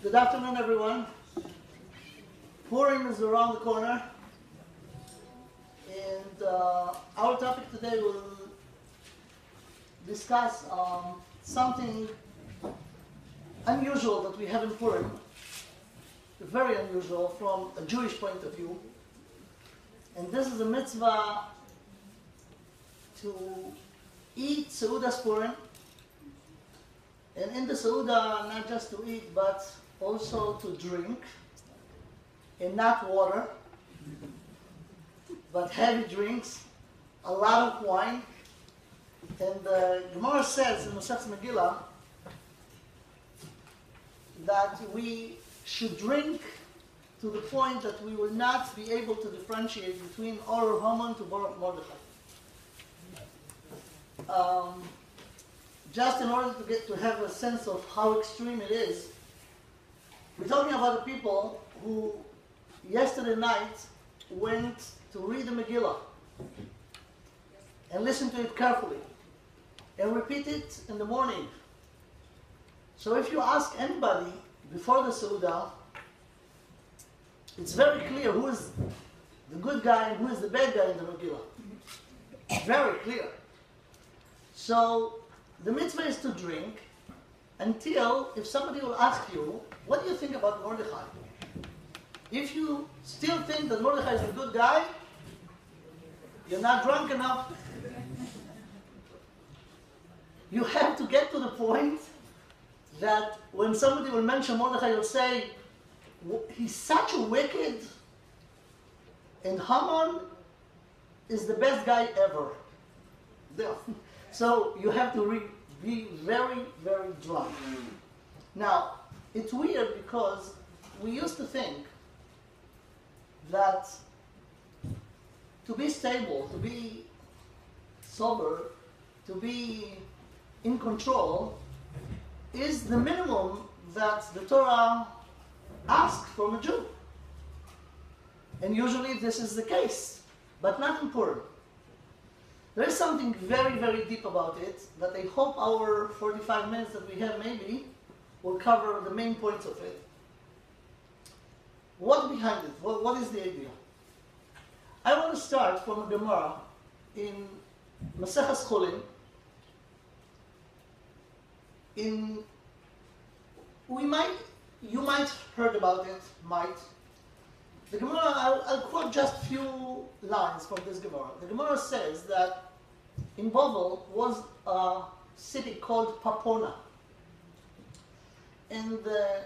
Good afternoon, everyone. Purim is around the corner, and our topic today will discuss something unusual that we have in Purim, very unusual from a Jewish point of view. And this is a mitzvah to eat Seudas Purim, and in the Seuda, not just to eat, but also to drink, and not water, but heavy drinks, a lot of wine. And the Gemara says in Masechet Megillah that we should drink to the point that we will not be able to differentiate between Or Haman to Mordechai. Just in order to have a sense of how extreme it is, we're talking about the people who yesterday night went to read the Megillah and listen to it carefully and repeat it in the morning. So if you ask anybody before the Seudah, it's very clear who is the good guy and who is the bad guy in the Megillah. Very clear. So the mitzvah is to drink until, if somebody will ask you, what do you think about Mordechai? If you still think that Mordechai is a good guy, you're not drunk enough. You have to get to the point that when somebody will mention Mordechai, you'll say, he's such a wicked, and Haman is the best guy ever. So you have to be very, very drunk. Now, it's weird because we used to think that to be stable, to be sober, to be in control is the minimum that the Torah asks from a Jew. And usually this is the case, but not in Purim. There is something very, very deep about it that I hope our 45 minutes that we have maybe will cover the main points of it. What behind it? What is the idea? I want to start from a Gemara in Masechet Cholim. You might heard about it, The Gemara, I'll quote just a few lines from this Gemara. The Gemara says that in Babel was a city called Papona. And the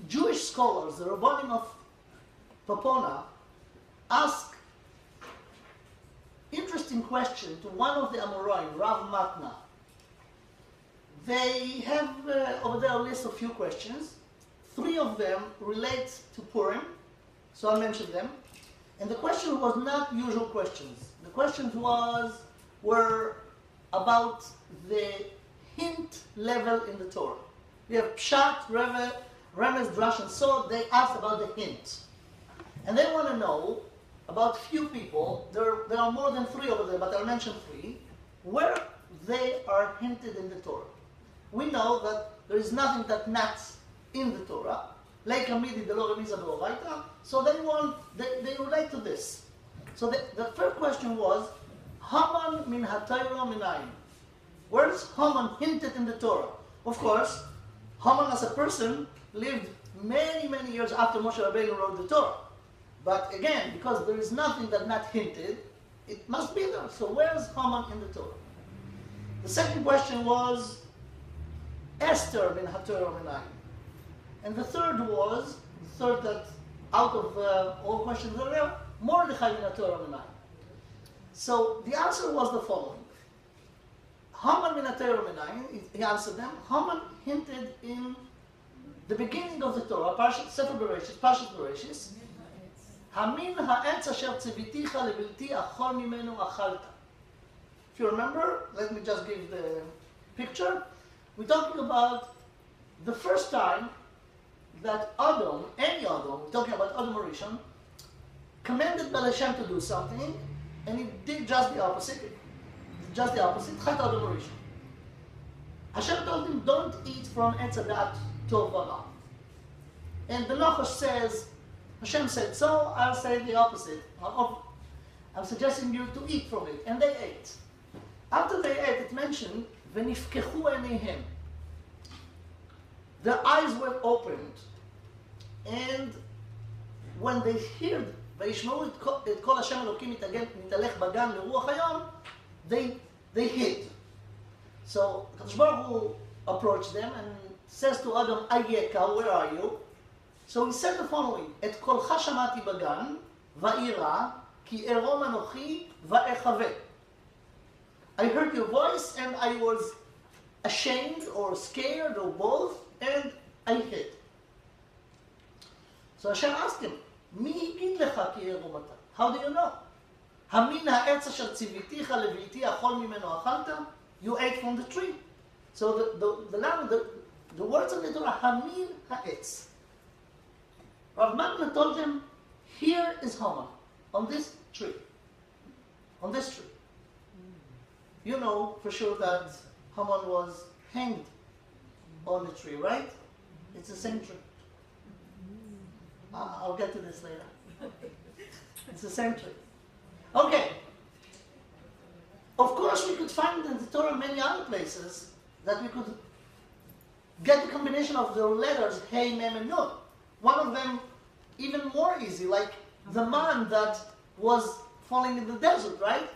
Jewish scholars, the Rabbanim of Papona, ask interesting question to one of the Amoraim, Rav Matna. They have over there a list of few questions. 3 of them relate to Purim, so I'll mention them. And the question was not usual questions. The questions were about the hint level in the Torah. We have Pshat, Remez, Drash, and so they asked about the hint. And they want to know about few people, there are more than 3 over there, but I'll mention 3, where they are hinted in the Torah. We know that there is nothing that's not in the Torah. So they relate to this. So the first question was, Haman min hatayra minayin. Where is Haman hinted in the Torah? Of course, Haman as a person lived many, many years after Moshe Rabbeinu wrote the Torah. But again, because there is nothing that's not hinted, it must be there. So where is Haman in the Torah? The second question was, Esther min hatayra minayin. And the third that out of all questions that are there, Mordechai min hatayra minayin. So the answer was the following. Haman min hatayra minayin, he answered them, Haman hinted in the beginning of the Torah, Sefer Bereshis, Hamin ha'etz asher tziviticha lebilti achol mimenu achalta. If you remember, let me just give the picture. We're talking about the first time that Adam, any Adam, we're talking about Adam Rishon, commanded by Hashem to do something, and he did just the opposite. Chat Adam Rishon. Hashem told him, don't eat from Etz Hadat Tov V'Ra. And the Nachash says, Hashem said so, I'll say the opposite. I'm suggesting you to eat from it. And they ate. After they ate, it mentioned, ונפקחו עיניהם. Their eyes were opened. And when they heard, וישמעו את כל השם אלוקים מתהלך בגן לרוח היום, they hid. So, Kadosh Baruch Hu approached them and says to Adam, Ayeka, where are you? So he said the following, את קולך שמעתי בגן, ואירא, כי ערום אנוכי ואחווה. I heard your voice and I was ashamed or scared or both, and I hid. So Hashem asked him, מי הגיד לך כי ערום אתה? How do you know? המין העץ אשר ציוויתיך לבלתי אכול ממנו אכלת? You ate from the tree. So the words of the Torah, המין העץ. Rav Magna told him, here is Haman, on this tree. On this tree. You know for sure that Haman was hanged on the tree, right? It's the same tree. I'll get to this later. It's the same tree. Okay. Of course, we could find in the Torah many other places that we could get the combination of the letters Hey, Mem, and Nun. One of them even more easy, like the man that was falling in the desert, right?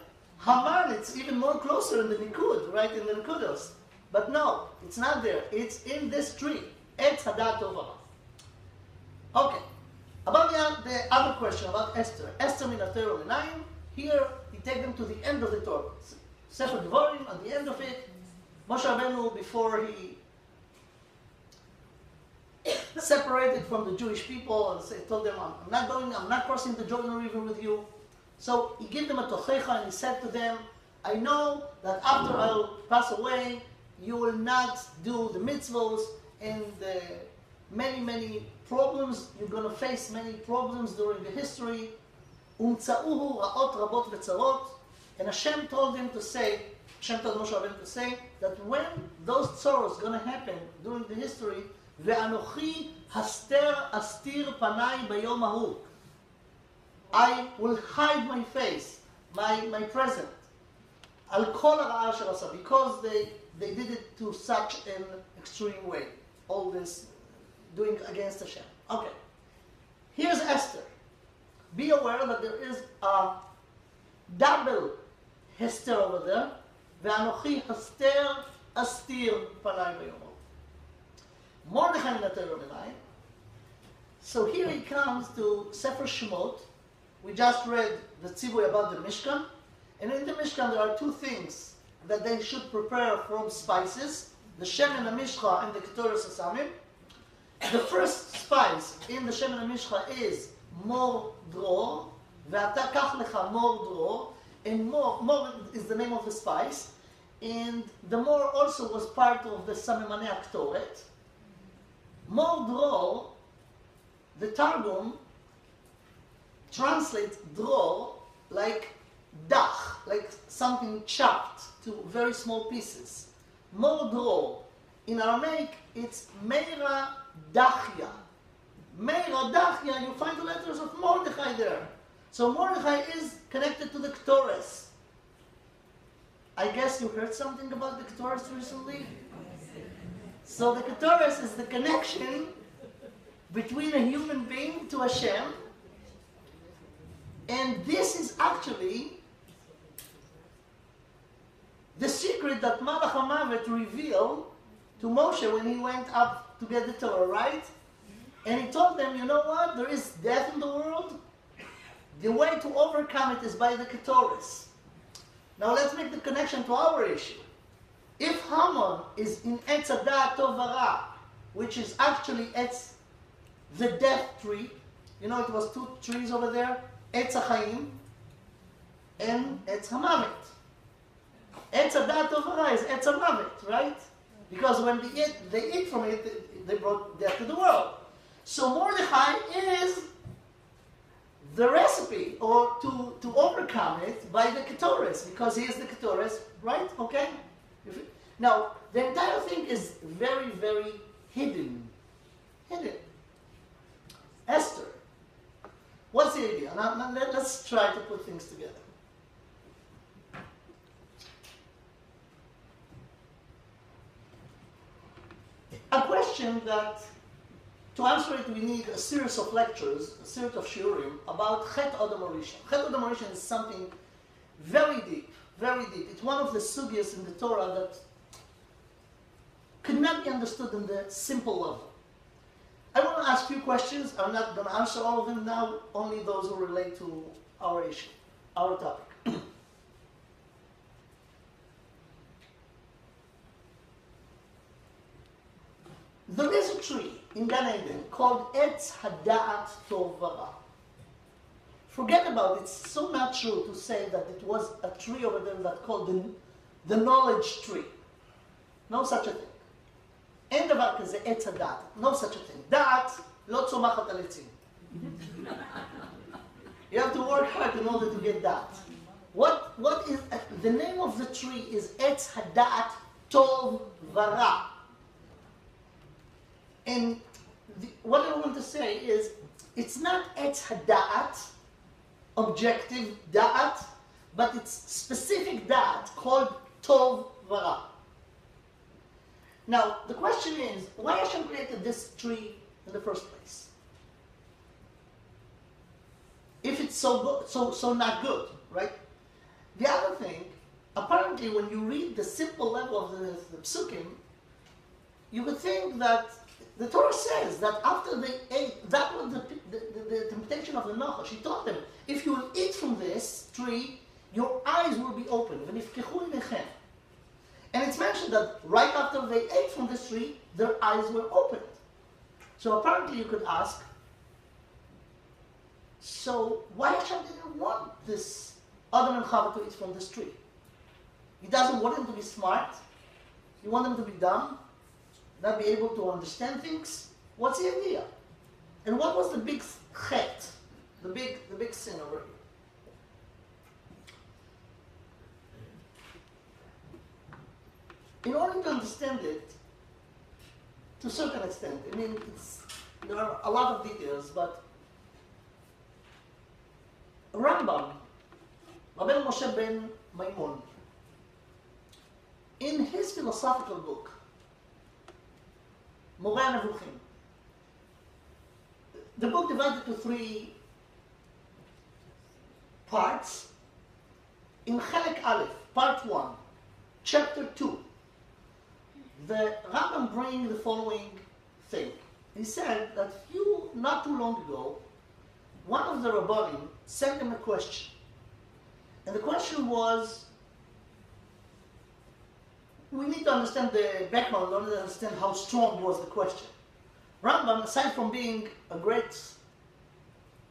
Haman, it's even more closer in the Nikud, right? In the Nikudos. But no, it's not there. It's in this tree. Etz Hadat Tovara. Okay. About the other question about Esther. Esther min Torah Minayim. Here, we take them to the end of the Torah. Sefer Dvarim, at the end of it, Moshe Rabbeinu, before he separated from the Jewish people and told them, I'm not crossing the Jordan River with you. So he gave them a tochecha and he said to them, I know that after I'll pass away, you will not do the mitzvos and many, many problems. You're going to face many problems during the history. ומצאוהו רעות רבות וצרות. And Hashem told him to say, Hashem told Moshe Rabbeinu to say, that when those sorrows going to happen during the history, ואנוכי הסתר אסתיר פניי ביום ההוא. I will hide my face, my present, על כל הרעה אשר עשה, because they did it to such an extreme way. All this doing against Hashem. Okay. Here's Esther. Be aware that there is a double Hester over there. ואנוכי הסתר אסתיר פניי ביום ההוא. Mordechai מן התורה מנין. So here he comes to Sefer Shemot. We just read the tzivui about the Mishkan. And in the Mishkan there are two things that they should prepare from spices. The Shemen HaMishcha and the Ketoros HaSamim. The first spice in the Shemen HaMishcha is mor dror. ואתה קח לך mor dror. And mor is the name of the spice. And the mor also was part of the Samimane HaKtoret. Mor dror, the Targum translates dror like dach, like something chopped to very small pieces. Mor dror. In Aramaic, it's meira dachya. Meira dachya, you find the letters of Mordechai there. So Mordechai is connected to the Ketores. I guess you heard something about the Ketores recently? So the Ketores is the connection between a human being to Hashem. And this is actually the secret that Malach HaMavet revealed to Moshe when he went up to get the Torah, right? And he told them, you know what? There is death in the world. The way to overcome it is by the Ketores. Now let's make the connection to our issue. If Haman is in Etz Hadat Tovara, which is actually the death tree, you know it was two trees over there, Etz HaChaim and Etz HaMavet. Etz Hadat Tovara is Etz HaMavet, right? Because when they eat from it, they brought death to the world. So Mordechai is the recipe, or to overcome it by the Ketores, because he is the Ketores, right? Okay? Now, the entire thing is very, very hidden. Hidden. Esther. What's the idea? Now, let's try to put things together. A question that, to answer it, we need a series of lectures, a series of shiurim about Chet Odom Rishon. Chet Odom Rishon is something very deep, very deep. It's one of the sugyas in the Torah that could not be understood in the simple level. I want to ask a few questions. I'm not going to answer all of them now, only those who relate to our issue, our topic. There is a tree in Gan Eden called Etz Hada'at Tov Vara. Forget about it. It's so not true to say that it was a tree over there that called the knowledge tree. No such a thing. אין דבר כזה עץ הדעת, no such a thing. דעת לא צומחת על עצים. You have to work hard in order to get דעת. What is, the name of the tree is עץ הדעת טוב ורע. And what I want to say is, it's not עץ הדעת, objective דעת, but it's specific דעת called טוב ורע. Now, the question is, why Hashem created this tree in the first place? If it's so good, so not good, right? The other thing, apparently when you read the simple level of the psukim, you would think that the Torah says that after they ate, that was the temptation of the Noach. She taught them, if you will eat from this tree, your eyes will be open. And it's mentioned that right after they ate from this tree, their eyes were opened. So apparently you could ask, so why Hashem didn't want this Adam and Chava to eat from this tree? He doesn't want them to be smart. He wants them to be dumb, not be able to understand things. What's the idea? And what was the big chet, the big sin over here? In order to understand it, to a certain extent, I mean, there are a lot of details, but Rambam, Rabbi Moshe ben Maimon, in his philosophical book, Moreh, the book divided into 3 parts. In Chelek Aleph, part 1, chapter 2, the Rambam brings the following thing. He said that not too long ago, one of the Rabbanim sent him a question. And the question was, we need to understand the background in order to understand how strong was the question. Rambam, aside from being a great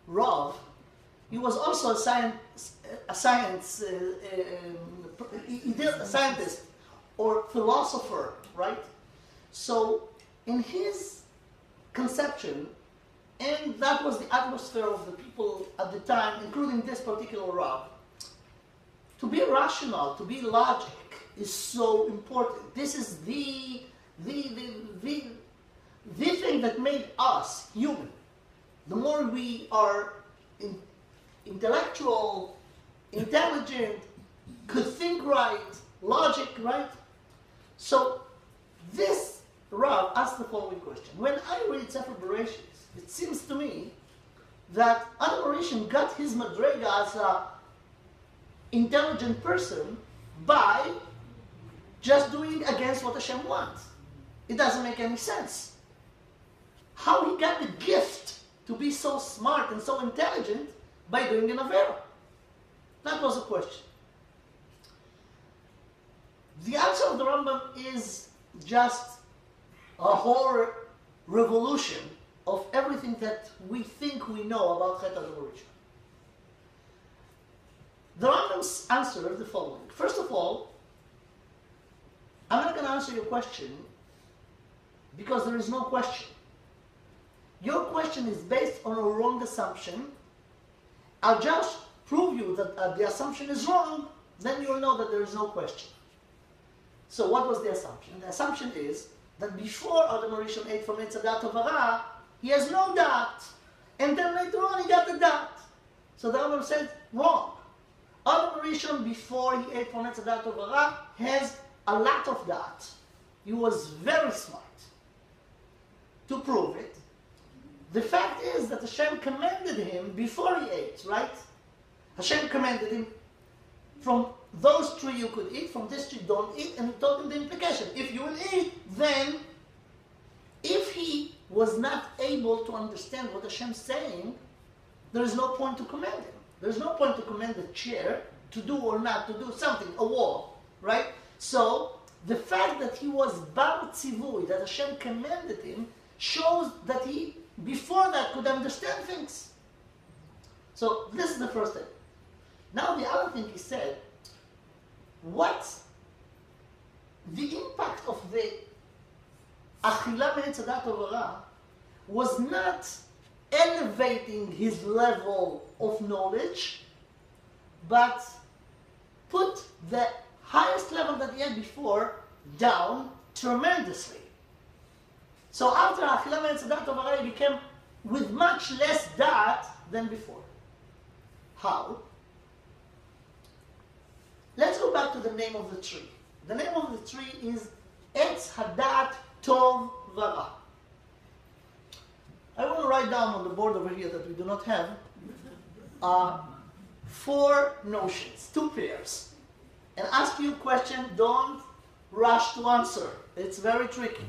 Rav, he was also a scientist or philosopher, right? So in his conception, and that was the atmosphere of the people at the time, including this particular Rav, to be rational, to be logic, is so important. This is the thing that made us human. The more we are intellectual, intelligent, could think right, logic right. So this Rav asked the following question. When I read Sefer Bereshit, it seems to me that Adam Rishon got his madrega as an intelligent person by just doing against what Hashem wants. It doesn't make any sense. How he got the gift to be so smart and so intelligent by doing an avera? That was a question. The answer of the Rambam is just a whole revolution of everything that we think we know about Chet Adam Rishon. The Rambam's answer is the following. First of all, I'm not going to answer your question because there is no question. Your question is based on a wrong assumption. I'll just prove you that the assumption is wrong, then you'll know that there is no question. So what was the assumption? The assumption is that before Adam Rishon ate from Etz Hadat Tovara, he has no doubt. And then later on he got the da'at. So the Rambam said, wrong. Adam Rishon, before he ate from Etz Hadat Tovara, has a lot of da'at. He was very smart. To prove it, the fact is that Hashem commanded him before he ate, right? Hashem commanded him, from those tree you could eat, from this tree don't eat, and he told him the implication. If you will eat, then if he was not able to understand what Hashem's saying, there is no point to command him. There's no point to command the chair to do or not to do something, a wall, right? So the fact that he was bar tzivui, that Hashem commanded him, shows that he, before that, could understand things. So this is the first thing. Now the other thing he said, what's the impact of the achila me'etz hadat tovara was not elevating his level of knowledge, but put the highest level that he had before down tremendously. So after achila me'etz hadat tovara, he became with much less da'at than before. How? Let's go back to the name of the tree. The name of the tree is Etz Hadat Tov Vara. I want to write down on the board over here that we do not have 4 notions, 2 pairs, and ask you a question. Don't rush to answer. It's very tricky.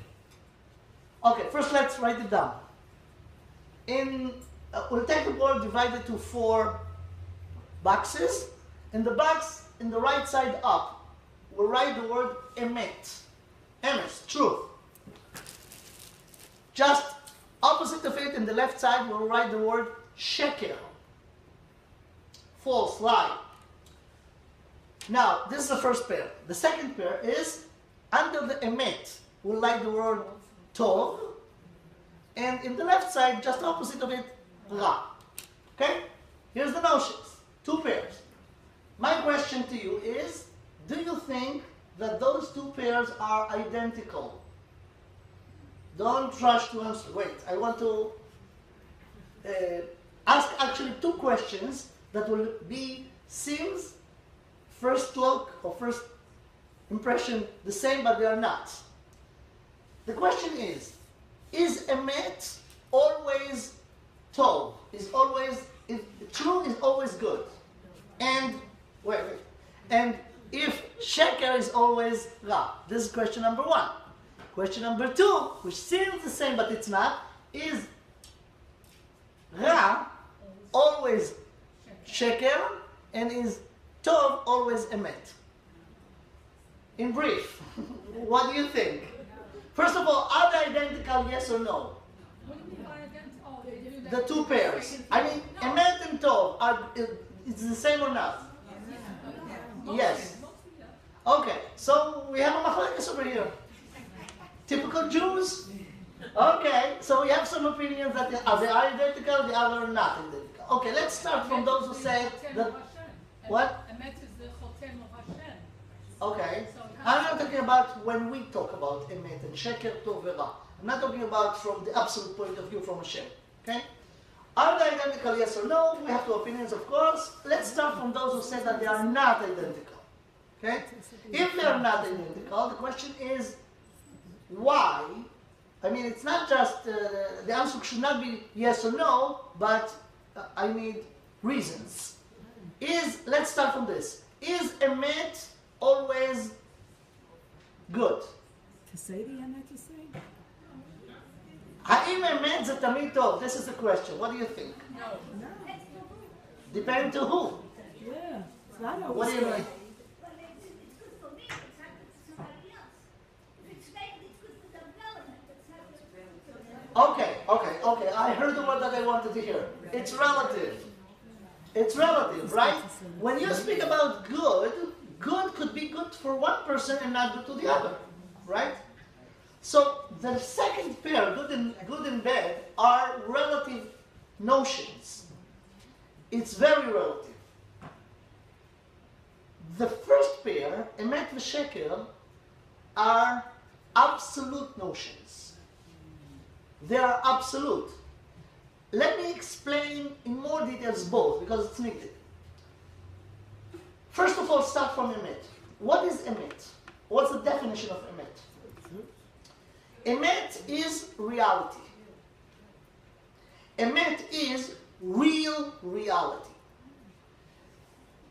Okay, first let's write it down. We'll take the board divided to 4 boxes. In the box in the right side up, we'll write the word emet. Emes, truth. Just opposite of it, in the left side, we'll write the word sheker. False, lie. Now, this is the first pair. The second pair is, under the emet, we'll write the word tov. And in the left side, just opposite of it, ra. Okay? Here's the notions. 2 pairs. My question to you is, do you think that those 2 pairs are identical? Don't rush to answer. Wait, I want to ask actually 2 questions that will be, seems, first look or first impression the same, but they are not. The question is emet always tov? True is always good? And and if sheker is always ra? This is question number 1. Question number 2, which seems the same but it's not, is ra always sheker and is tov always emet? In brief, what do you think? First of all, are they identical, yes or no? The 2 pairs. I mean, emet and tov, it's the same or not? Yes. Okay, so we have a machlekes over here. Typical Jews. Okay, so we have some opinions that they are identical, the other are not identical. Okay, let's start from those who say that. What? Okay. I'm not talking about when we talk about emet and sheker, tov, ra. I'm not talking about from the absolute point of view from Hashem. Okay? Are they identical, yes or no? We have 2 opinions, of course. Let's start from those who say that they are not identical. Okay? If they are not identical, the question is, why? I mean, it's not just, the answer should not be yes or no, but I need reasons. Let's start from this. Is emet always good? To say the emet, you say? האם אמת זה תמיד טוב? This is the question. What do you think? No. Depend to who? Yeah. It's not always What do you good. mean? But it's good for me. It's not good for somebody else. If it's fake, it's good for the development. It's not good for Okay. I heard the word that I wanted to hear. It's relative. It's relative, right? When you speak about good could be good for one person and not good to the other, right? So the second pair, good and bad, are relative notions. It's very relative. The first pair, emet v'sheker, are absolute notions. They are absolute. let me explain in more details both, because it's needed. First of all, start from emet. What is emet? What's the definition of emet? Emet is reality. Emet is real reality.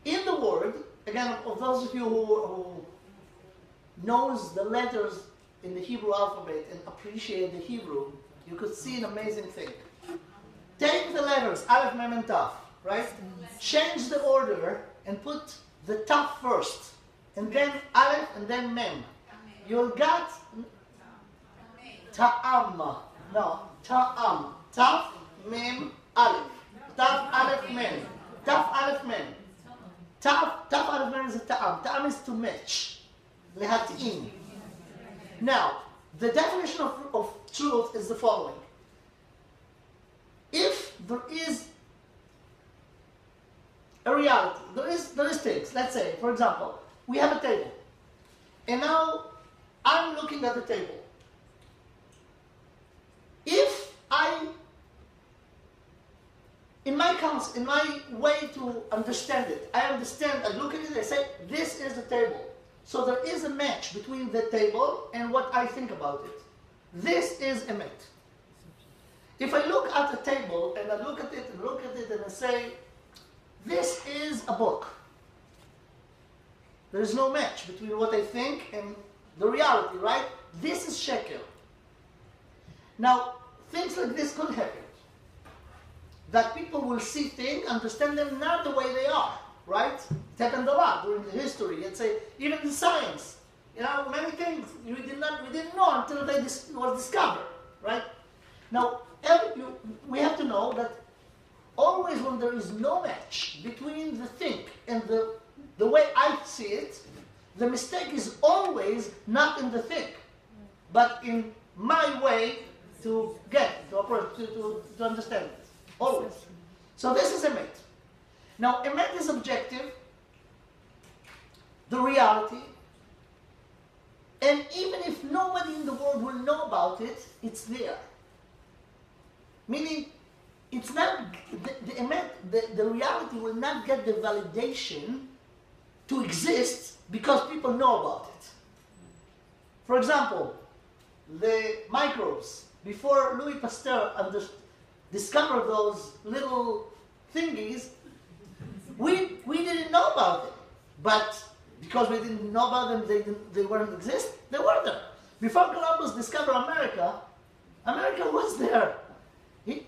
In the word, again, of those of you who knows the letters in the Hebrew alphabet and appreciate the Hebrew, you could see an amazing thing. Take the letters, Aleph, Mem, and Taf, right? Change the order and put the Taf first, and then Aleph, and then Mem. You'll get Ta'am. No, Ta'am. Taf, Mem, Aleph. Taf, Aleph, Mem. Taf, Aleph, Mem. Taf, Aleph, Mem is a Ta'am. Ta'am is to match. Lehat'im. Now, the definition of truth is the following. If there is a reality, there is things. Let's say, for example, we have a table, and now I'm looking at the table. If in my way to understand it, I look at it, I say, this is the table. So there is a match between the table and what I think about it. This is emet. If I look at the table and I look at it and I say, this is a book. There is no match between what I think and the reality, right? This is sheker. Now, things like this could happen. That people will see things, understand them not the way they are, right? It happened a lot during the history. Let's say, even in science, many things we didn't know until they was discovered, right? Now, we have to know that always when there is no match between the thing and the way I see it, the mistake is always not in the thing, but in my way to understand it. Always. So this is emet. Now, emet is objective, the reality, and even if nobody in the world will know about it, it's there. Meaning, it's not the emet, the reality will not get the validation to exist because people know about it. For example, the microbes, before Louis Pasteur discovered those little thingies, we didn't know about them. But because we didn't know about them, they weren't exist, they were there. Before Columbus discovered America was there.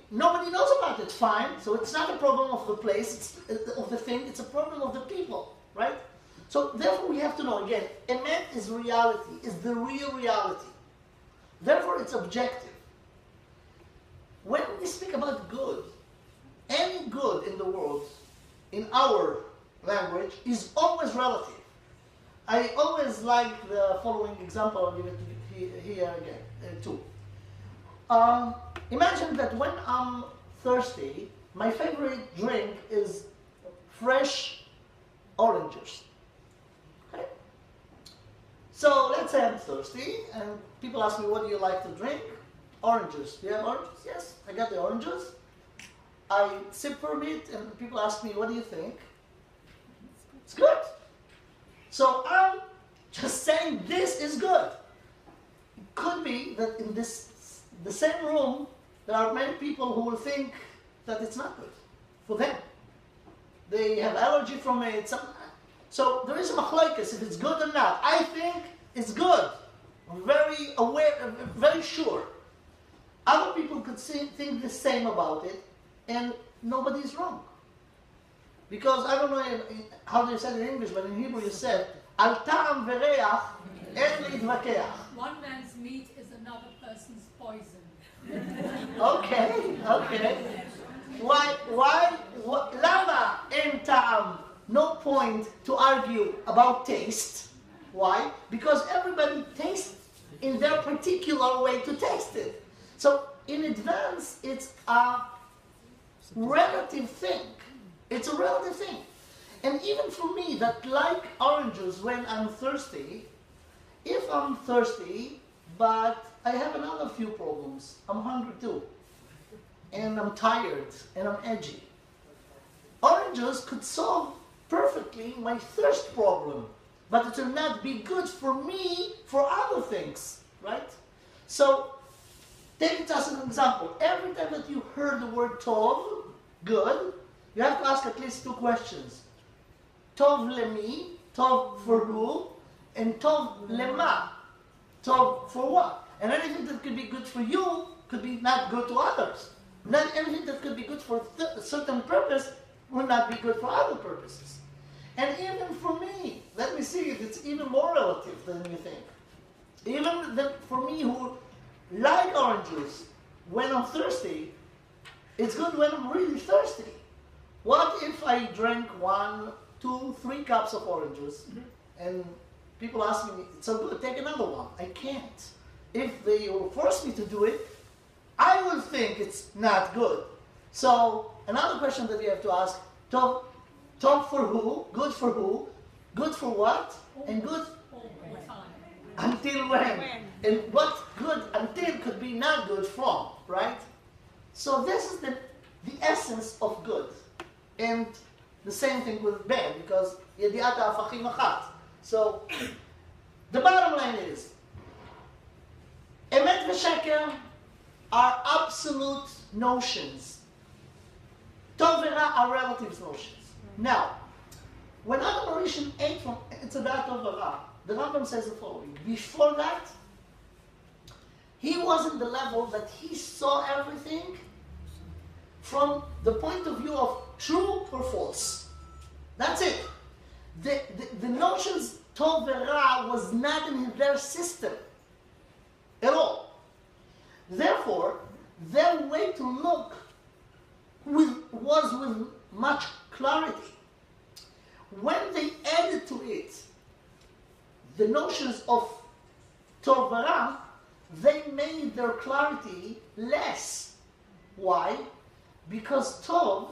Nobody knows about it, fine. So it's not a problem of the place, of the thing, it's a problem of the people, right? So therefore we have to know, again, emet is reality, is the real reality. Therefore it's objective. When we speak about good, any good in the world, in our language, is always relative. I always like the following example, I'll give it here again, too. Imagine that when I'm thirsty, my favorite drink is fresh orange juice. Okay? So let's say I'm thirsty, and people ask me, what do you like to drink? Orange juice. Do you have orange juice? Yes, I got the orange juice. I sip from it, and people ask me, what do you think? It's good. So I'm just saying this is good. It could be that in the same room, there are many people who will think that it's not good for them. They have allergy from it. So there is a machlokes if it's good or not. I think it's good. I'm very aware, very sure. Other people could think the same about it, and nobody's wrong. Because I don't know how they said it in English, but in Hebrew you said, Al ta'am vereach en lidvakeach. One man's meat is another person's poison. Okay. Why, lama en ta'am? No point to argue about taste. Why? Because everybody tastes in their particular way to taste it. So in advance, it's a relative thing. It's a relative thing. And even for me, that like oranges when I'm thirsty, if I'm thirsty, but I have another few problems, I'm hungry too. and I'm tired and I'm edgy. Oranges could solve perfectly my thirst problem, but it will not be good for me for other things, right? So, take it as an example. Every time that you heard the word tov, good, you have to ask at least two questions. Tov lemi, tov for who, and tov lema, tov for what? And anything that could be good for you could be not good to others. Not anything that could be good for a certain purpose will not be good for other purposes. And even for me, let me see if it's even more relative than you think. Even for me who like orange juice, when I'm thirsty, it's good when I'm really thirsty. What if I drank 1, 2, 3 cups of orange juice and people ask me, it's so good, take another one. I can't. If they will force me to do it, I will think it's not good. So another question that you have to ask, tov for who, good for what, and good until when? And what good until could be not good from, right? So this is the essence of good. And the same thing with bad, because ידיעת ההפכים אחת. So the bottom line is, emet v'sheker are absolute notions. Tov v'ra are relative notions. Now, when Adam Rishon ate from Tzedakah Tov v'ra, the Rambam says the following. Before that, he was in the level that he saw everything from the point of view of true or false. That's it. The notions Tov v'ra was not in their system at all. Therefore, their way to look was with much clarity. When they added to it the notions of Tov v'ra, they made their clarity less. Why? Because Tov,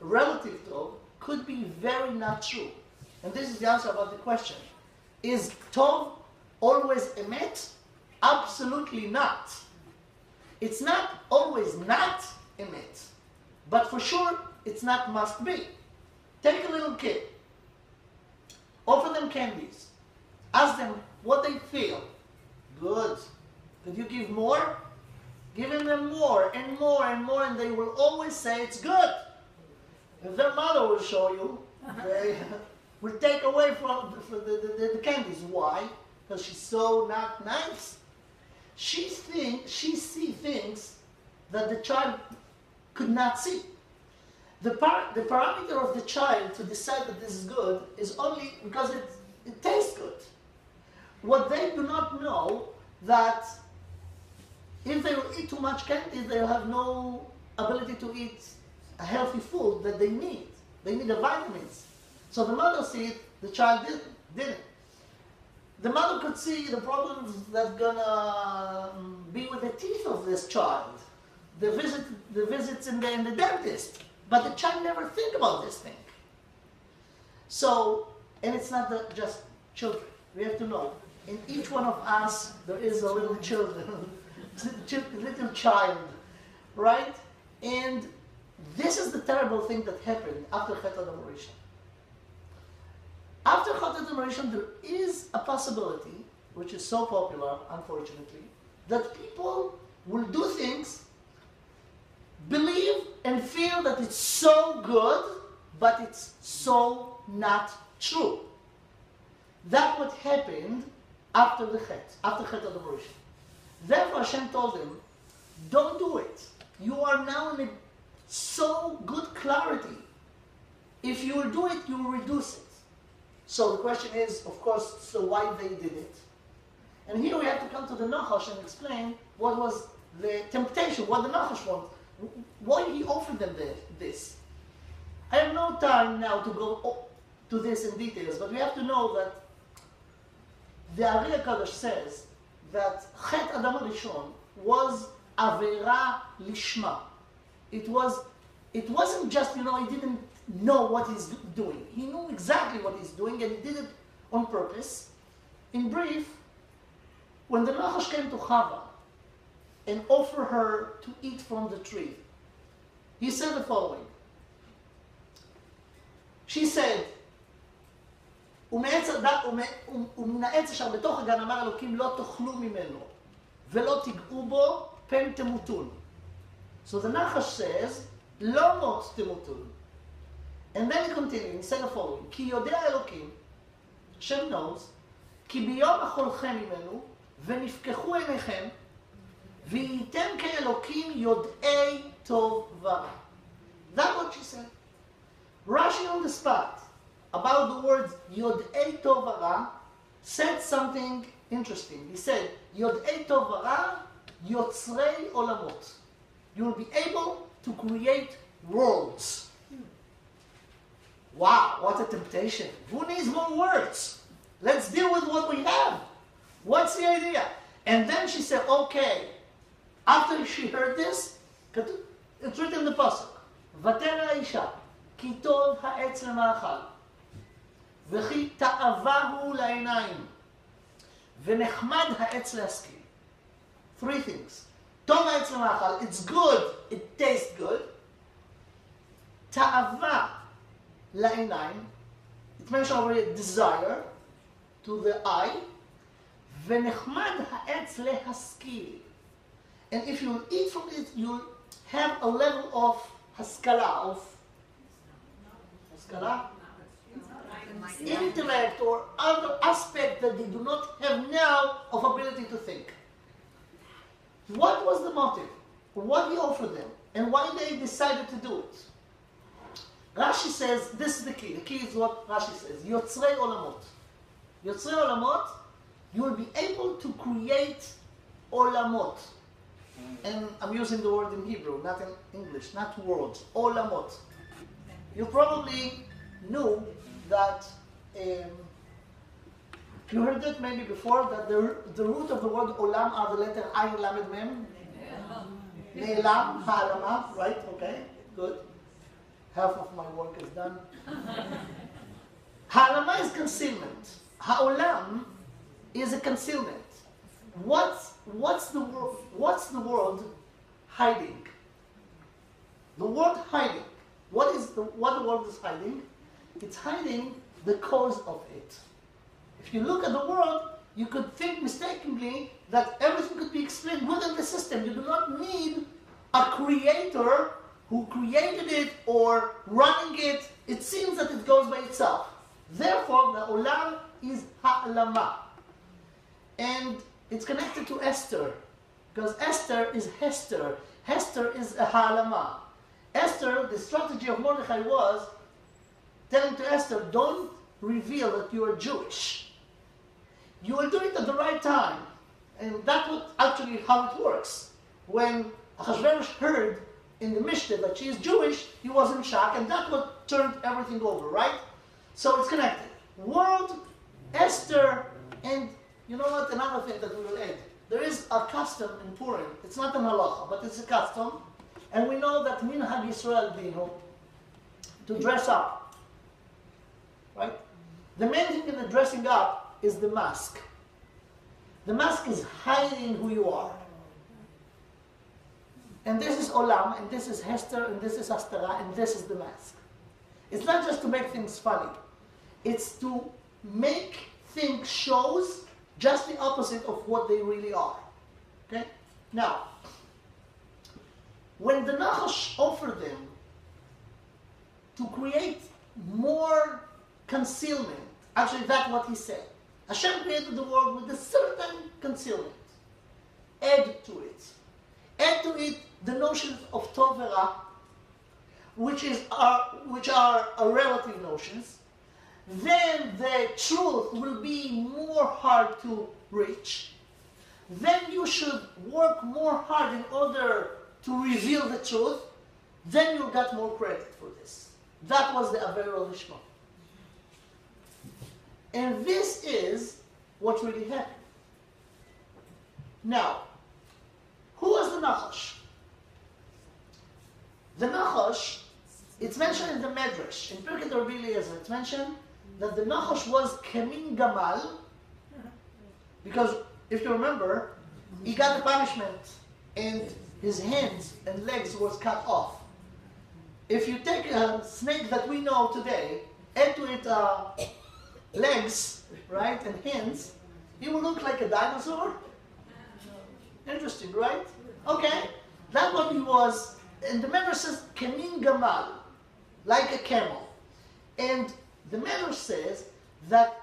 relative Tov, could be very not true. And this is the answer about the question. Is Tov always emet? Absolutely not. It's not always not emet, but for sure it's not must be. Take a little kid, offer them candies, ask them what they feel. Good. Could you give more? Giving them more and more and more, and they will always say it's good. If their mother will show you, they will take away from the candies. Why? Because she's so not nice. She sees things that the child could not see. The parameter of the child to decide that this is good is only because it tastes good. What they do not know, that if they will eat too much candy, they'll have no ability to eat a healthy food that they need. They need the vitamins. So the mother sees it, the child didn't. The mother could see the problems that's gonna be with the teeth of this child, the visits in the dentist, but the child never think about this thing. So, and it's not just children. We have to know, in each one of us there is a little little child, right? And this is the terrible thing that happened after Chet Adam Rishon. After Chet Adam Rishon, there is a possibility, which is so popular, unfortunately, that people will do things, believe and feel that it's so good, but it's so not true. That's what happened after the Chet, after Chet Adam Rishon. Therefore Hashem told him, don't do it. You are now in a so good clarity. If you will do it, you will reduce it. So the question is, of course, so why they did it? And here we have to come to the Nachash and explain what was the temptation, what the Nachash wanted. Why he offered them this. I have no time now to go to this in details, but we have to know that the Ari HaKadosh says that Chet Adam Rishon was Avera Lishma. It wasn't just, he didn't know what he's doing. He knew exactly what he's doing, and he did it on purpose. In brief, when the Nachash came to Chava and offered her to eat from the tree, he said the following. She said, ומן העץ אשר בתוך הגן אמר אלוקים לא תאכלו ממנו ולא תיגעו בו פן תמותון. So the Nachash says, לא מות תמותון. And then he continued, he said the following, כי יודע אלוקים, Hashem knows, כי ביום אכולכם ממנו ונפקחו עיניכם והייתם כאלוקים יודעי טוב ורע. That's what she said. Rashi on the spot about the words יודעי טוב ורע said something interesting. He said, יודעי טוב ורע יוצרי עולמות. You'll be able to create worlds. Wow, what a temptation. Who needs more words? Let's deal with what we have. What's the idea? And then she said, okay. After she heard this, it's written in the pasuk. ותרא האישה, כי טוב העץ למאכל, וכי תאווה הוא לעיניים, ונחמד העץ להשכיל. Three things. טוב העץ למאכל, it's good, it tastes good. תאווה לעיניים, it mentions already desire to the eye, ונחמד העץ להשכיל. And if you eat from it, you'll have a level of haskala, intellect or other aspect that they do not have now of ability to think. What was the motive? What he offered them? And why they decided to do it? Rashi says, this is the key. The key is what Rashi says. Yotzrei olamot. Yotzrei olamot, you will be able to create olamot. And I'm using the word in Hebrew, not in English, not words. Olamot. You probably knew that, you heard it maybe before, that the root of the word olam are the letter ayin lamed mem. Ne'elam, ha'alama, right? Okay, good. Half of my work is done. Ha'alama is concealment. Ha'olam is a concealment. What's the word hiding? The word hiding. What the word is hiding? It's hiding the cause of it. If you look at the world, you could think mistakenly that everything could be explained within the system. You do not need a creator who created it or running it. It seems that it goes by itself. Therefore, the olam is ha'alama. And it's connected to Esther, because Esther is Hester. Hester is a ha'alama. Esther, the strategy of Mordechai was telling to Esther, don't reveal that you are Jewish. You will do it at the right time. And that's actually how it works. When Ahasuerus heard in the Mishnah that she is Jewish, he was in shock, and that's what turned everything over, right? So it's connected. World, Esther, and you know what? Another thing that we will add. There is a custom in Purim. It's not an halacha, but it's a custom. And we know that minhag Yisrael dinu, to dress up. Right? The main thing in the dressing up is the mask. The mask is hiding who you are. And this is Olam, and this is Hester, and this is Hastara, and this is the mask. It's not just to make things funny. It's to make things shows just the opposite of what they really are. Okay? Now, when the Nachash offered them to create more concealment, actually that's what he said. Hashem created the world with a certain concealment. Add to it. Add to it the notions of Tov and Ra, which are relative notions. Then the truth will be more hard to reach. Then you should work more hard in order to reveal the truth. Then you'll get more credit for this. That was the Avera Lishma. And this is what really happened. Now, who was the Nachash? The Nachash, it's mentioned in the Medrash. In Pirkei Rabbi Eliezer, it's mentioned that the Nachash was Kemin Gamal, because if you remember, he got the punishment and his hands and legs was cut off. if you take a snake that we know today, add to it legs, right, and hands, he will look like a dinosaur. Interesting, right? Okay, that's what he was. And the Medrash says, kemin gamal, like a camel. And the Medrash says that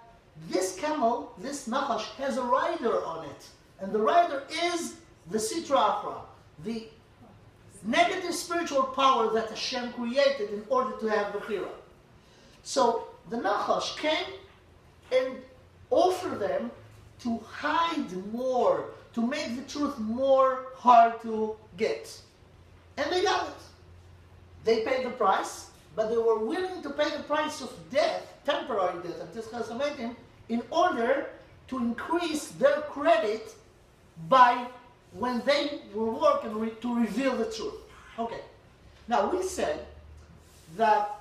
this camel, this nachash, has a rider on it. And the rider is the sitra achra, the negative spiritual power that Hashem created in order to have Bechira. So the nachash came and offered them to hide more, to make the truth more hard to get. And they got it. They paid the price, but they were willing to pay the price of death, temporary death, until Chasametim, in order to increase their credit by when they will work and to reveal the truth. Okay. Now we said that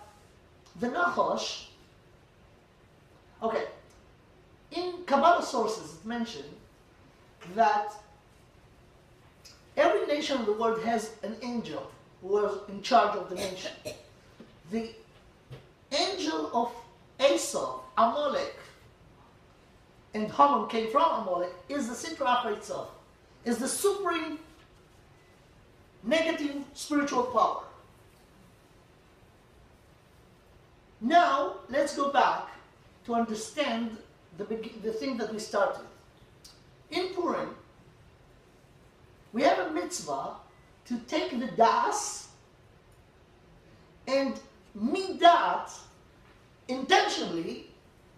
the Nachash, okay, in Kabbalah sources it mentioned that every nation of the world has an angel who was in charge of the nation. The angel of Esau, Amalek, and Haman came from Amalek, is the Sitra Achra itself, is the supreme negative spiritual power. Now, let's go back to understand the thing that we started. In Purim, we have a mitzvah to take the das and midat intentionally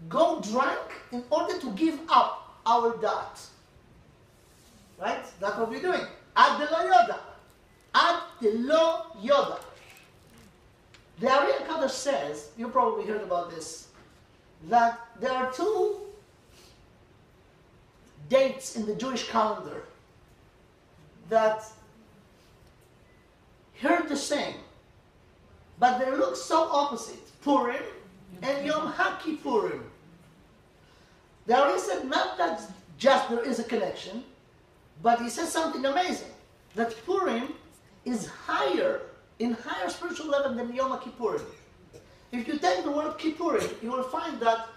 go drunk in order to give up our dat. Right? That's what we're doing. Ad de lo yoda. Ad de lo yoda. The Ari HaKadosh says, you probably heard about this, that there are two dates in the Jewish calendar that heard the same, but they look so opposite. Purim and Yom HaKippurim. The Ari said not that just there is a connection, but he says something amazing, that Purim is higher, in higher spiritual level than Yom HaKippurim. If you take the word Kippurim, you will find that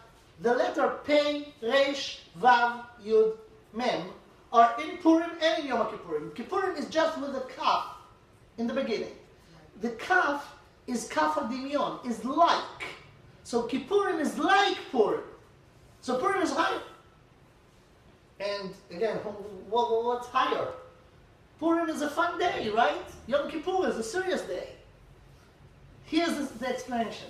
the letter Pei, Resh, Vav, Yud, Mem are in Purim and in Yom HaKippurim. Kippurim is just with a kaf in the beginning. The kaf is kaf adimion, is like. So Kippurim is like Purim. So Purim is higher. And again, what's higher? Purim is a fun day, right? Yom Kippur is a serious day. Here's the explanation.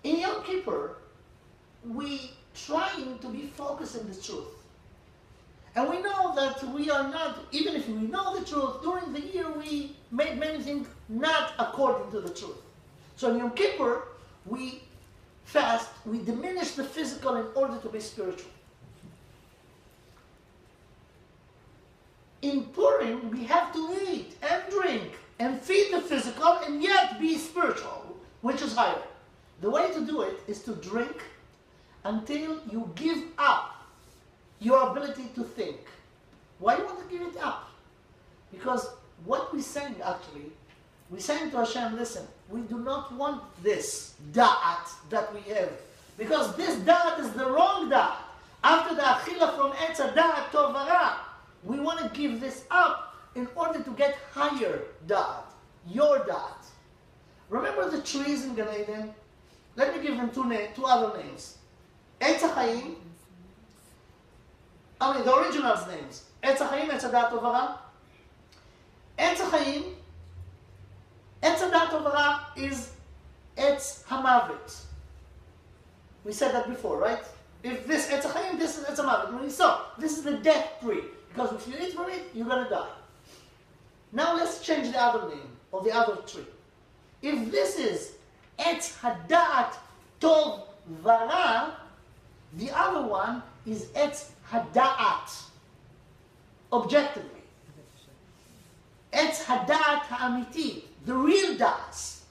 In Yom Kippur, we trying to be focused on the truth. And we know that we are not, even if we know the truth, during the year we make many things not according to the truth. So in Yom Kippur, we fast, we diminish the physical in order to be spiritual. In Purim, we have to eat and drink and feed the physical and yet be spiritual, which is higher. The way to do it is to drink until you give up your ability to think. Why do you want to give it up? Because what we sang actually, we sang to Hashem, listen, we do not want this da'at that we have. Because this da'at is the wrong da'at. After the achila from etz da'at tov v'ra, we want to give this up in order to get higher da'at, your da'at. Remember the trees in Gan Eden? Let me give them two other names. Etz HaChaim, the original names. Etz HaChaim, Etz da'at tov v'ra. Etz HaChaim, Etz da'at tov v'ra is Etz HaMavet. We said that before, right? If this Etz HaChaim, this is Etz HaMavet. So, this is the death tree. Because if you eat from it, you're going to die. Now let's change the other name of the other tree. If this is Etz Hada'at Tov Vara, the other one is Etz Hada'at, objectively. Etz Hada'at Ha'amiti, the real Da'as.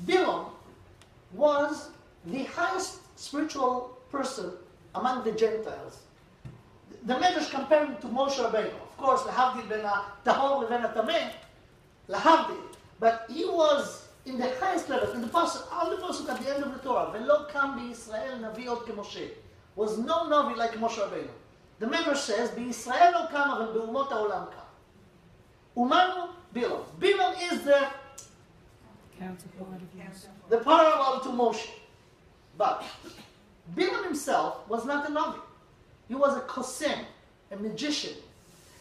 Bilam was the highest spiritual person among the Gentiles. The Medrash compared him to Moshe Rabbeinu. Of course, the Havdil ben Tahor leben Tameh, Lahavdil. But he was in the highest level, in the pasuk, all the pasuk at the end of the Torah, Velo kam b'Yisrael navi od kemoshe. Was no navi like Moshe Rabbeinu. The Medrash says, b'Yisrael lo kam, aval be'umot ha'olam kam. Umanu Bilam. Bilam is the parallel to Moshe. But Bilam himself was not a navi. He was a kosem, a magician.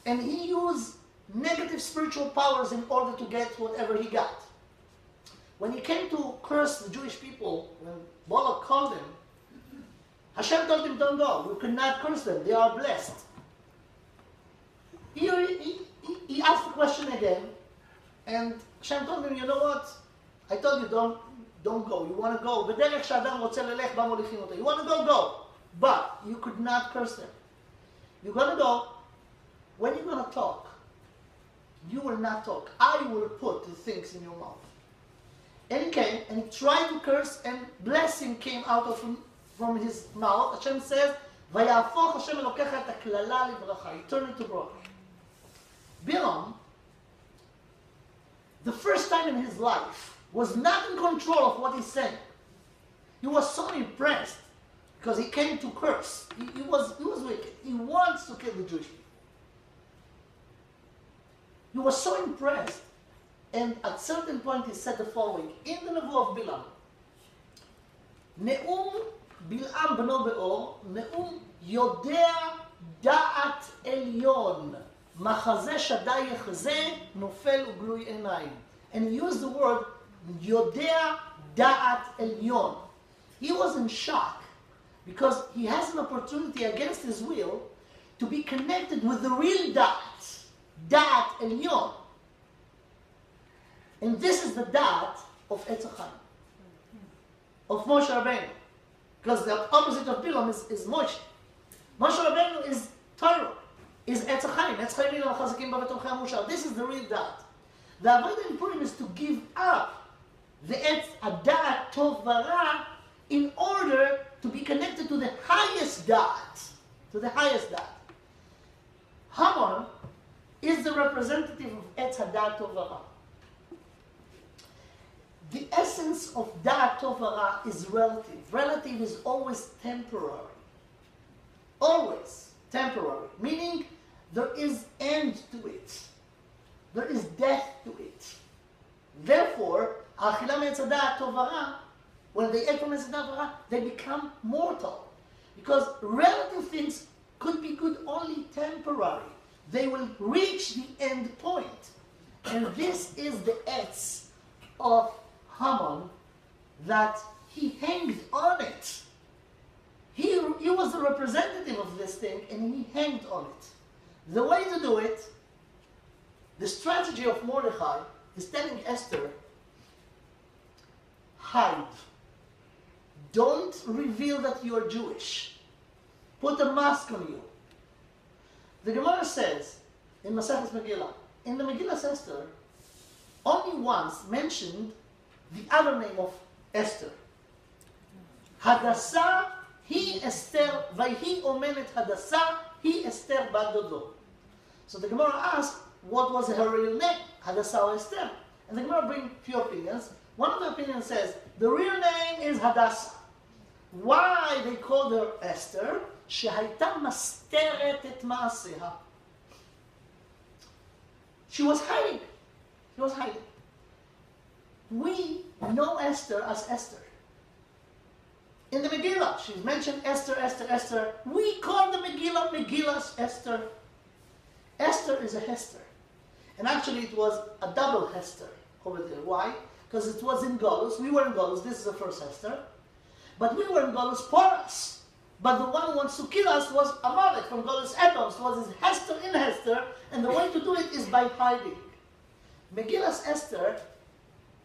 And he used negative spiritual powers in order to get whatever he got. When he came to curse the Jewish people, when Balak called him, Hashem told him, don't go. You cannot curse them. They are blessed. He asked the question again, and Hashem told him, you know what? I told you don't go. You want to go. בדרך שאדם רוצה ללך, בה מוליכים אותו. You want to go. But you could not curse them. You're going to go. When you're going to talk, you will not talk. I will put the things in your mouth. And he came, and he tried to curse, and blessing came out of him from his mouth. Hashem says, ויהפוך השם אלוקיך את הקללה לברכה. He turned it to bracha. Bilam, the first time in his life, was not in control of what he's saying. He was so impressed because he came to curse. He was wicked. He wants to kill the Jewish people. He was so impressed, and at a certain point he said the following in the Nevuah of Bilam: Ne'um Bil'am b'no be'or, Ne'um Yodea Da'at Elyon, Machaze Shaddai Yechze, Nofel Uglui Einayim. And he used the word Yodea Da'at Elyon. He was in shock because he has an opportunity against his will to be connected with the real Da'at, Da'at Elyon. And this is the Da'at of Chaim, of Moshe Rabbeinu. Because the opposite of Bilam is Moshe. Moshe Rabbeinu is Torah, is Chaim. This is the real Da'at. The avodah in Purim is to give up the Da'at Tov Vara in order to be connected to the highest Da'at. To the highest Da'at. Haman is the representative of Da'at Tov Vara. The essence of Da'at Tov Vara is relative. Relative is always temporary. Always temporary. Meaning there is end to it. There is death to it. Therefore, when they ate from Da'at Tov Vara, they become mortal. Because relative things could be good only temporary. They will reach the end point. And this is the etz of Haman, that he hanged on it. He was the representative of this thing, and he hanged on it. The way to do it, the strategy of Mordechai is telling Esther, hide. Don't reveal that you are Jewish. Put a mask on you. The Gemara says in Masechet Megillah, in the Megillah Esther, only once mentioned the other name of Esther. Hadassah, he Esther, vayhi omenet Hadassah, he Esther bat dodo. So the Gemara asked, what was her real name? Hadassah or Esther? And the Gemara brings a few opinions. One of the opinions says, the real name is Hadassah. Why they called her Esther? שהייתה מסתרת את מעשיה. She was hiding. She was hiding. We know Esther as Esther. In the Megillah, she's mentioned Esther, Esther, Esther. We call the Megillah Megillah's Esther. Esther is a Hester. And actually it was a double Hester over there. Why? Because it was in Golus. We were in Golus. This is the first Hester. But we were in Golus Porus. But the one who wants to kill us was Amalek from Golus Edom. So it was his Hester in Hester. And the way to do it is by hiding. Megillah's Esther,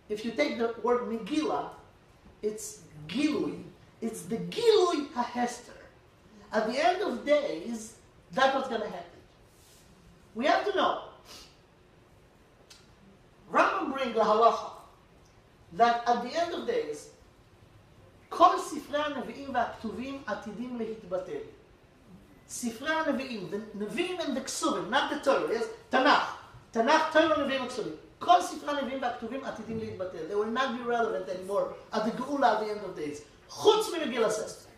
if you take the word Megillah, it's Gilui. It's the Gilui HaHester. At the end of days, that's what's going to happen. We have to know. Rambam brings the halacha that at the end of days, כל ספרי הנביאים והכתובים עתידים להתבטל. ספרי הנביאים, the נביאים and the כסובים, not the Torah, yes? תנ"ך, Torah, נביאים וכסובים. כל ספרי הנביאים והכתובים עתידים להתבטל. They will not be relevant anymore at the גאולה at the end of days. חוץ ממגילת אסתר.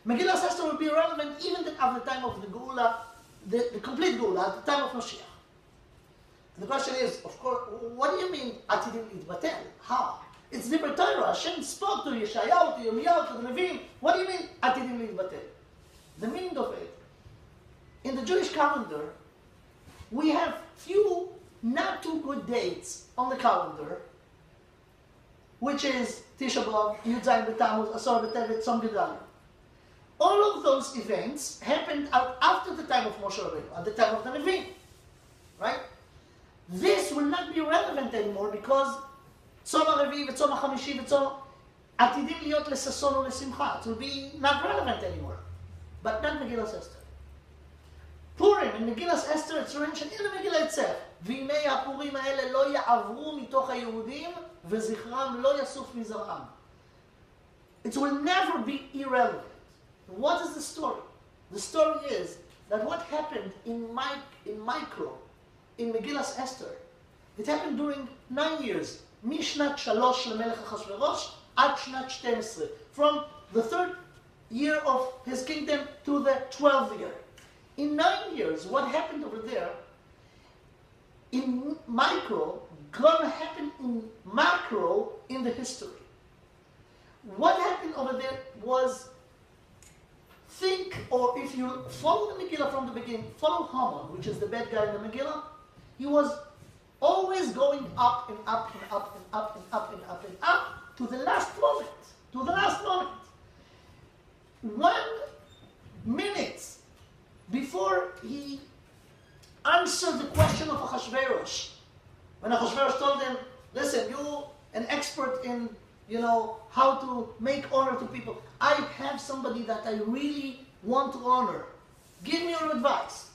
Megillah Esther will be relevant even at the time of the Geula, the complete Geula, at the time of Mashiach. And the question is, of course, what do you mean Atidim Itbatel? How? It's the Torah. Hashem spoke to Yeshayahu, to Yirmiyahu, to the Nevi'im. What do you mean Atidim Itbatel? The meaning of it, in the Jewish calendar, we have few not too good dates on the calendar, which is Tisha B'Av, Yud Zayin B'Tammuz, Asar B'Tevet, Tzom Gedalia. All of those events happened after the time of Moshe Rabbeinu, at the time of the Nevi'im, right? This will not be relevant anymore because Tzom HaRevi'i v'Tzom HaChamishi v'Tzom עתידים להיות לששון ולשמחה. It will be not relevant anymore. But not Megillas Esther. Purim and Megillas Esther, it's mentioned in the Megillah itself. וימי הפורים האלה לא יעברו מתוך היהודים וזכרם לא יסוף מזרעם. It will never be irrelevant. What is the story? The story is that what happened in micro, in Megillas Esther, it happened during 9 years, משנת 3 למלך אחשוורוש עד שנת 12, from the 3rd year of his kingdom to the 12th year. In 9 years, what happened over there, in micro, gonna happen in macro in the history. What happened over there was, think, or if you follow the Megillah from the beginning, follow Haman, which is the bad guy in the Megillah, he was always going up and up and up and up and up and up and up to the last moment. To the last moment. 1 minute before he answered the question of Ahasuerus, when Ahasuerus told him, listen, you're an expert in, how to make honor to people. I have somebody that I really want to honor. Give me your advice.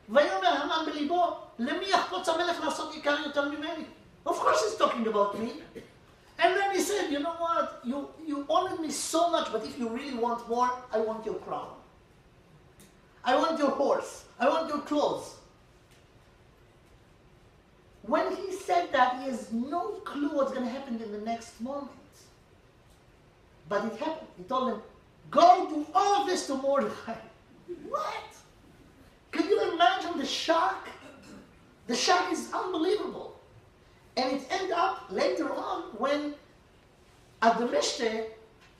ויאמר המן בליבו, למי יחפוץ המלך לעשות יקר יותר ממני? Of course he's talking about me. And then he said, you know what? You honored me so much, but if you really want more, I want your crown. I want your horse. I want your clothes. When he said that, he has no clue what's going to happen in the next moment. But it happened. He told him, go do all of this to Mordechai. What? Can you imagine the shock? The shock is unbelievable. And it ended up later on when at the Mishnah,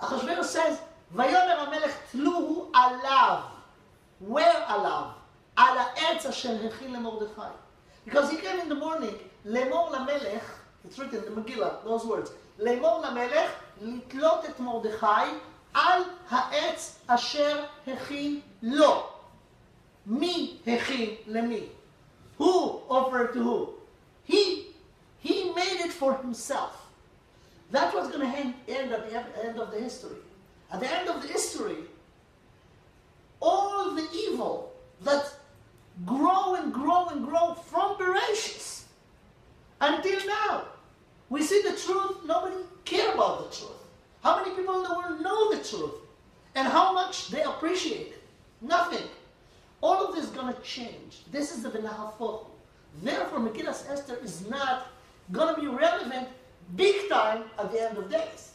Ahasuerus says, ויאמר המלך תלוהו עליו. Where עליו? על העץ אשר הכין למרדכי. Because he came in the morning, לאמור למלך, it's written in the Megillah, those words, לאמור למלך, לתלות את מרדכי על העץ אשר הכין לו. מי הכין למי? Who offered to who? He made it for himself. That's what's going to end at the end of the history. At the end of the history, all the evil that grow and grow and grow from Bereshis until now. We see the truth, nobody cares about the truth. How many people in the world know the truth? And how much they appreciate it? Nothing. All of this is going to change. This is the V'nahafochu. Therefore, Megillas Esther is not going to be relevant big time at the end of days.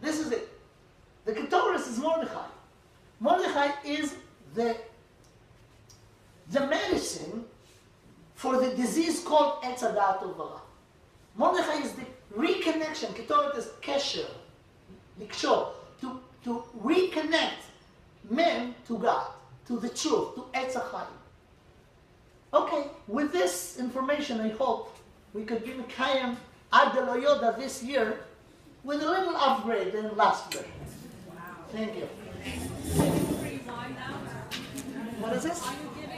This is it. The Ketoris is Mordechai. Mordechai is the medicine for the disease called Etz Hadat Uvara. Mordechai is the reconnection. Ketoret is kesher, likshor, to reconnect men to God, to the truth, to Etz HaChaim. Okay, with this information, I hope we could be Mekayem Ad Lo Yoda this year with a little upgrade than last year. Wow. Thank you. Free wine now? What is this? Are you giving